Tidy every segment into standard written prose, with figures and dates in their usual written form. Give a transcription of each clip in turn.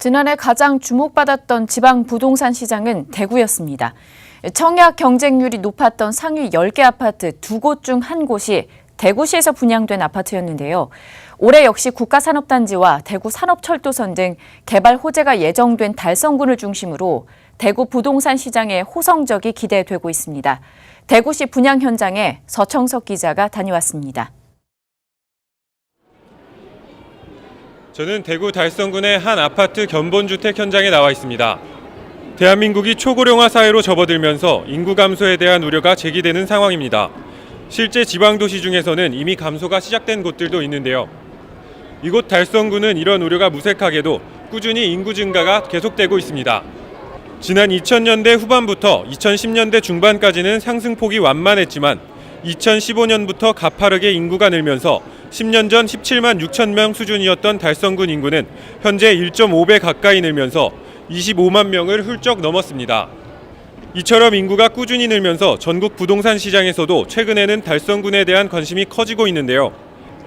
지난해 가장 주목받았던 지방 부동산 시장은 대구였습니다. 청약 경쟁률이 높았던 상위 10개 아파트 2곳 중 한 곳이 대구시에서 분양된 아파트였는데요. 올해 역시 국가산업단지와 대구산업철도선 등 개발 호재가 예정된 달성군을 중심으로 대구 부동산 시장의 호성적이 기대되고 있습니다. 대구시 분양 현장에 서청석 기자가 다녀왔습니다. 저는 대구 달성군의 한 아파트 견본주택 현장에 나와 있습니다. 대한민국이 초고령화 사회로 접어들면서 인구 감소에 대한 우려가 제기되는 상황입니다. 실제 지방도시 중에서는 이미 감소가 시작된 곳들도 있는데요. 이곳 달성군은 이런 우려가 무색하게도 꾸준히 인구 증가가 계속되고 있습니다. 지난 2000년대 후반부터 2010년대 중반까지는 상승폭이 완만했지만 2015년부터 가파르게 인구가 늘면서 10년 전 17만 6천 명 수준이었던 달성군 인구는 현재 1.5배 가까이 늘면서 25만 명을 훌쩍 넘었습니다. 이처럼 인구가 꾸준히 늘면서 전국 부동산 시장에서도 최근에는 달성군에 대한 관심이 커지고 있는데요.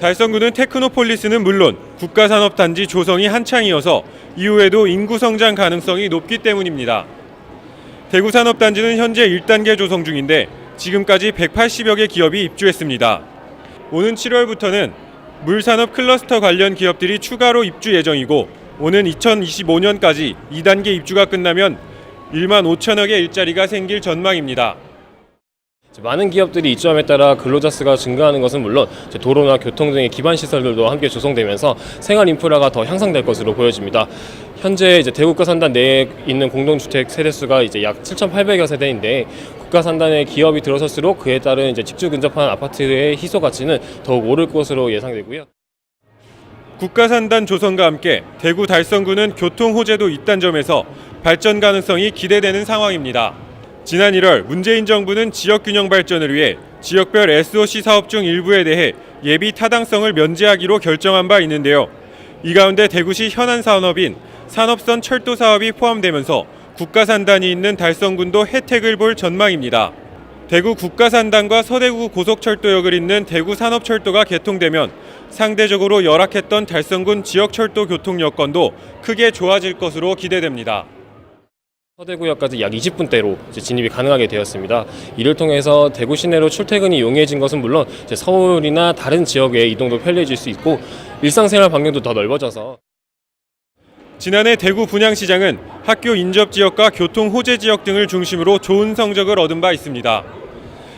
달성군은 테크노폴리스는 물론 국가산업단지 조성이 한창이어서 이후에도 인구 성장 가능성이 높기 때문입니다. 대구산업단지는 현재 1단계 조성 중인데 지금까지 180여 개 기업이 입주했습니다. 오는 7월부터는 물산업 클러스터 관련 기업들이 추가로 입주 예정이고 오는 2025년까지 2단계 입주가 끝나면 1만 5천여 개 일자리가 생길 전망입니다. 많은 기업들이 입주함에 따라 근로자 수가 증가하는 것은 물론 도로나 교통 등의 기반 시설들도 함께 조성되면서 생활 인프라가 더 향상될 것으로 보여집니다. 현재 대구가산단 내에 있는 공동주택 세대수가 약 7,800여 세대인데 국가산단에 기업이 들어설수록 그에 따른 직주 근접한 아파트의 희소 가치는 더욱 오를 것으로 예상되고요. 국가산단 조성과 함께 대구 달성군은 교통 호재도 있다는 점에서 발전 가능성이 기대되는 상황입니다. 지난 1월 문재인 정부는 지역균형 발전을 위해 지역별 SOC 사업 중 일부에 대해 예비 타당성을 면제하기로 결정한 바 있는데요. 이 가운데 대구시 현안 산업인 산업선 철도 사업이 포함되면서 국가산단이 있는 달성군도 혜택을 볼 전망입니다. 대구 국가산단과 서대구 고속철도역을 잇는 대구산업철도가 개통되면 상대적으로 열악했던 달성군 지역철도 교통 여건도 크게 좋아질 것으로 기대됩니다. 서대구역까지 약 20분대로 진입이 가능하게 되었습니다. 이를 통해서 대구 시내로 출퇴근이 용이해진 것은 물론 서울이나 다른 지역의 이동도 편리해질 수 있고 일상생활 반경도 더 넓어져서 지난해 대구 분양시장은 학교 인접 지역과 교통 호재 지역 등을 중심으로 좋은 성적을 얻은 바 있습니다.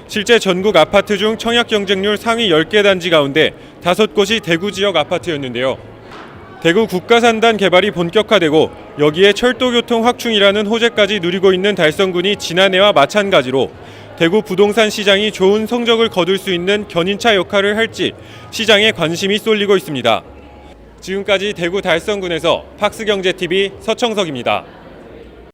실제 전국 아파트 중 청약 경쟁률 상위 10개 단지 가운데 5곳이 대구 지역 아파트였는데요. 대구 국가산단 개발이 본격화되고 여기에 철도교통 확충이라는 호재까지 누리고 있는 달성군이 지난해와 마찬가지로 대구 부동산 시장이 좋은 성적을 거둘 수 있는 견인차 역할을 할지 시장에 관심이 쏠리고 있습니다. 지금까지 대구 달성군에서 팍스경제TV 서청석입니다.